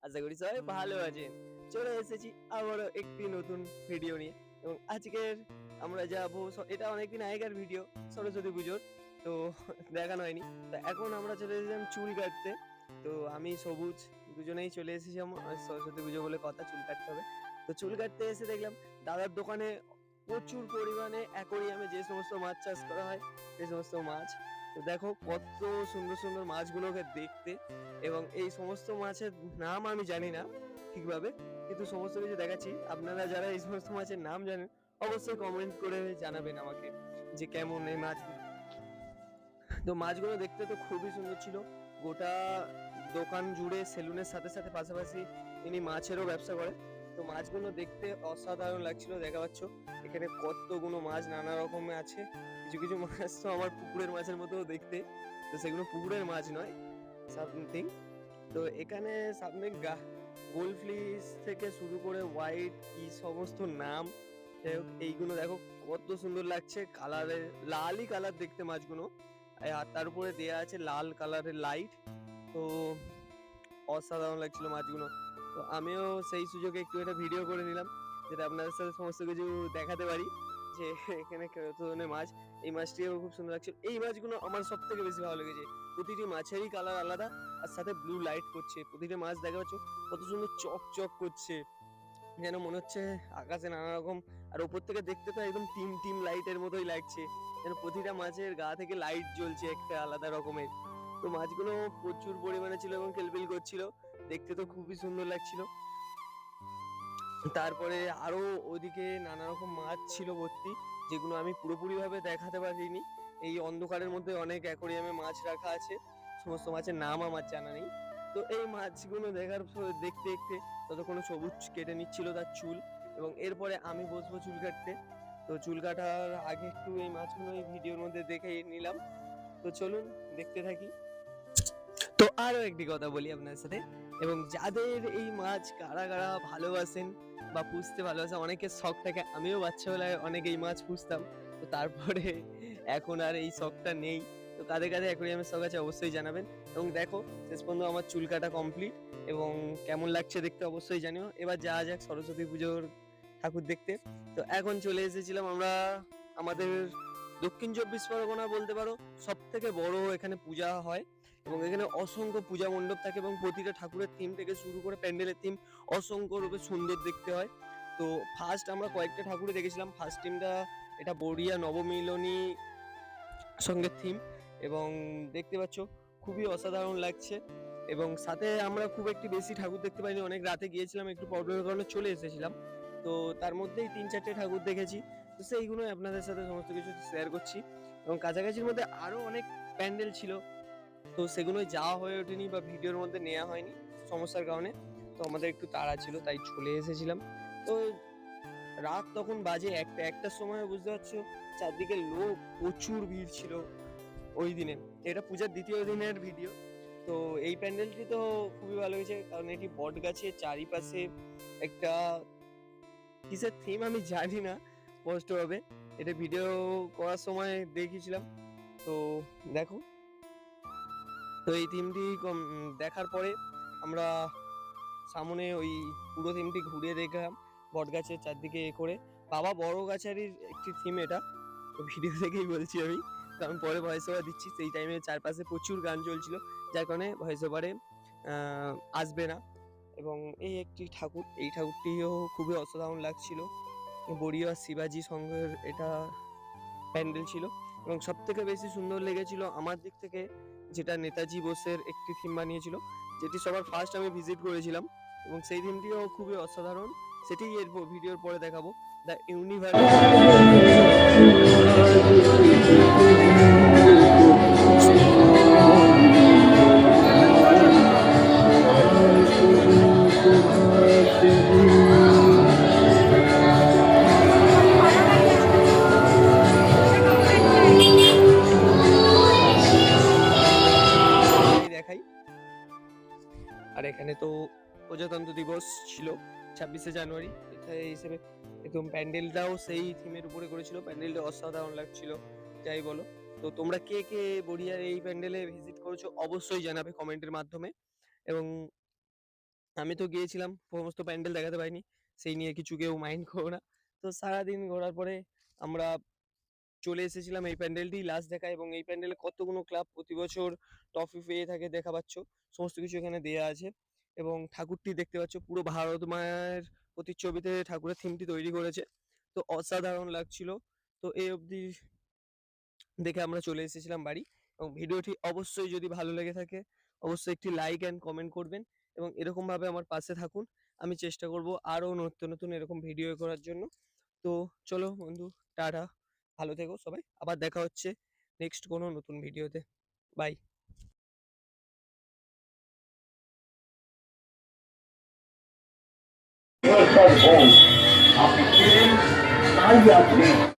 আশা করি সবাই ভালো আছেন। চলে এসেছি আবারও একটি নতুন ভিডিও নিয়ে এবং আজকের আমরা যাবো এটা অনেকদিন আগেকার ভিডিও সরস্বতী পুজোর। তো দেখানো হয়নি। তো এখন আমরা চলে এসেছিলাম চুল কাটতে। তো আমি সবুজ দুজনেই চলে এসেছিলাম সরস্বতী পুজো বলে কথা চুল কাটতে হবে। তো চুল কাটতে এসে দেখলাম দাদার দোকানে প্রচুর পরিমাণে অ্যাকোরিয়ামে যে সমস্ত মাছ চাষ করা হয় সেই সমস্ত মাছ। তো দেখো কত সুন্দর সুন্দর মাছগুলোকে দেখতে এবং এই সমস্ত মাছের নাম আমি জানি না ঠিকভাবে, কিন্তু সমস্ত কিছু দেখাচ্ছি। আপনারা যারা এই সমস্ত মাছের নাম জানেন অবশ্যই কমেন্ট করে জানাবেন আমাকে যে কেমন এই মাছগুলো। তো মাছগুলো দেখতে তো খুবই সুন্দর ছিল। গোটা দোকান জুড়ে সেলুনের সাথে সাথে পাশাপাশি ইনি মাছেরও ব্যবসা করে। তো মাছগুলো দেখতে অসাধারণ লাগছিল। দেখা পাচ্ছ এখানে কতগুলো মাছ নানা রকমের আছে। কিছু কিছু মাছ তো আমার পুকুরের মাছের মতো দেখতে, তো সেগুলো পুকুরের মাছ নয়, সামথিং। তো এখানে সামনে গোল্ডফিশ থেকে শুরু করে হোয়াইট কি সমস্ত নাম, যাই হোক এইগুলো দেখো কত সুন্দর লাগছে। কালারের লালই কালার দেখতে মাছগুলো, আর তার উপরে দেয়া আছে লাল কালারের লাইট। তো অসাধারণ লাগছিল মাছগুলো। তো আমিও সেই সুযোগে একটু একটা ভিডিও করে নিলাম, যেটা আপনাদের সাথে সমস্ত কিছু দেখাতে পারি যে এখানে কত ধরনের মাছ। এই মাছটিও খুব সুন্দর লাগছে। এই মাছগুলো আমার সব থেকে বেশি ভালো লেগেছে। প্রতিটি মাছেরই কালার আলাদা, আর সাথে ব্লু লাইট করছে। প্রতিটা মাছ দেখা পাচ্ছ কত সুন্দর চক চক করছে, যেন মনে হচ্ছে আকাশে নানা রকম। আর উপর থেকে দেখতে তো একদম টিম টিম লাইটের মতোই লাগছে, যেন প্রতিটা মাছের গা থেকে লাইট জ্বলছে একটা আলাদা রকমের। তো মাছগুলো প্রচুর পরিমাণে ছিল এবং কিলবিল করছিল, দেখতে তো খুবই সুন্দর লাগছিল। তারপরে আরো ওদিকে নানা রকম মাছ ছিল ভর্তি, যেগুলো আমি পুরোপুরি ভাবে দেখাতে পারিনি। এই অন্ধকারের মধ্যে অনেক অ্যাকোরিয়ামে মাছ রাখা আছে, সমস্ত মাছের নাম আমার জানা নেই। তো এই মাছগুলো দেখতে দেখতে ততক্ষণ সবুজ কেটে নিচ্ছিল তার চুল, এবং এরপরে আমি বসবো চুল কাটতে। তো চুল কাটার আগে একটু এই মাছগুলো এই ভিডিওর মধ্যে দেখে নিলাম। তো চলুন দেখতে থাকি। তো আরো একটি কথা বলি আপনার সাথে, এবং যাদের এই মাছ কারা কারা ভালোবাসেন বা পুষতে ভালোবাসেন, অনেকের শখ থাকে, আমিও বাচ্চাবেলায় অনেক এই মাছ পুষতাম। তো তারপরে এখন আর এই শখটা নেই। তো কাদের কাদের অ্যাকোরিয়ামের শখ আছে অবশ্যই জানাবেন। এবং দেখো শেষ পর্যন্ত আমার চুল কাটা কমপ্লিট, এবং কেমন লাগছে দেখতে অবশ্যই জানিও। এবার যাওয়া যাক সরস্বতী পুজোর ঠাকুর দেখতে। তো এখন চলে এসেছিলাম আমরা আমাদের দক্ষিণ চব্বিশ পরগনা বলতে পারো সব থেকে বড় এখানে পূজা হয়, এবং এখানে অসংখ্য পূজা মণ্ডপ থাকে, এবং প্রতিটা ঠাকুরের থিম থেকে শুরু করে প্যান্ডেলের থিম অসংখ্য রূপে সুন্দর দেখতে হয়। তো ফার্স্ট আমরা কয়েকটা ঠাকুরে দেখেছিলাম। ফার্স্ট টিমটা এটা বড়িয়া নবমিলনী সঙ্গে থিম, এবং দেখতে পাচ্ছ খুবই অসাধারণ লাগছে। এবং সাথে আমরা খুব একটি বেশি ঠাকুর দেখতে পাইনি, অনেক রাতে গিয়েছিলাম, একটু প্রবলেমের কারণে চলে এসেছিলাম। তো তার মধ্যেই 3-4টে ঠাকুর দেখেছি। তো সেইগুলোই আপনাদের সাথে সমস্ত কিছু শেয়ার করছি। এবং কাছাকাছির মধ্যে আরো অনেক প্যান্ডেল ছিল, তো সেগুলো যাওয়া হয়ে ওঠেনি বা ভিডিওর মধ্যে নেওয়া হয়নি সমস্যার কারণে। তো আমাদের একটু তাড়া ছিল তাই চলে এসেছিলাম। তো রাত তখন বাজে একটার সময়, বুঝতে পারছো চারদিকে লোক, প্রচুর ভিড় ছিল ওই দিনে। এটা পূজার দ্বিতীয় দিনের ভিডিও। তো এই প্যান্ডেলটি তো খুবই ভালো হয়েছে, কারণ এটি বট গাছের চারিপাশে একটা কিসের থিম আমি জানি না স্পষ্ট ভাবে, এটা ভিডিও করার সময় দেখিয়েছিলাম। তো দেখো, তো এই থিমটি দেখার পরে আমরা সামনে ওই পুরো থিমটি ঘুরে দেখলাম, বট গাছের চারদিকে করে। বাবা বড় গাছেরই একটি থিম এটা, তো ভিডিও দেখেই বলছি আমি, কারণ পরে ভয়েস ওভার দিচ্ছি। সেই টাইমে চারপাশে প্রচুর গান চলছিল, যার কারণে ভয়েস ওভারে আসবে না। এবং এই একটি ঠাকুর, এই ঠাকুরটিও খুবই অসাধারণ লাগছিল। বড়িয়া শিবাজি সংঘের এটা প্যান্ডেল ছিল। এবং সব থেকে বেশি সুন্দর লেগেছিল আমার দিক থেকে যেটা নেতাজি বোসের একটি থিম বানিয়েছিল, যেটি সবার ফার্স্ট আমি ভিজিট করেছিলাম, এবং সেই থিমটিও খুবই অসাধারণ। সেটি এর ভিডিওর পরে দেখাবো, দ্য ইউনিভার্স। দেখাই। আর এখানে তো প্রজাতন্ত্র দিবস ছিল 26শে জানুয়ারি, এই হিসেবে একদম প্যান্ডেলটাও সেই থিমের উপরে করেছিল। প্যান্ডেলটা অসাধারণ লাগছিল, যাই বলো। তো তোমরা কে কে বড়িয়ার এই প্যান্ডেলে ভিজিট করেছো অবশ্যই জানাবে কমেন্টের মাধ্যমে। এবং আমি তো গিয়েছিলাম, সমস্ত প্যান্ডেল দেখাতে পারিনি। সেই নিয়ে কিছু কেউ মাইন্ড করো না। তো সারাদিন ঘোরার পরে আমরা চলে এসেছিলাম এই প্যান্ডেলটিই লাস্ট দেখা, এবং এই প্যান্ডেলে কতগুলো ক্লাব প্রতি বছর ট্রফি পেয়ে থাকে দেখা পাচ্ছ। সমস্ত কিছু এখানে দেয়া আছে, এবং ঠাকুরটি দেখতে পাচ্ছ পুরো ভারত মায়ের প্রতিচ্ছবিতে ঠাকুরের থিমটি তৈরি করেছে। তো অসাধারণ লাগছিল। তো এই অবধি দেখে আমরা চলে এসেছিলাম বাড়ি, এবং ভিডিওটি অবশ্যই যদি ভালো লেগে থাকে অবশ্যই একটি লাইক অ্যান্ড কমেন্ট করবেন, এবং এরকমভাবে আমার পাশে থাকুন। আমি চেষ্টা করব আরও নতুন নতুন এরকম ভিডিও করার জন্য। তো চলো বন্ধু, টাটা, ভালো থেকো সবাই, আবার দেখা হচ্ছে নেক্সট কোনো নতুন ভিডিওতে। বাই। আপনি ছিলেন তাই আপনি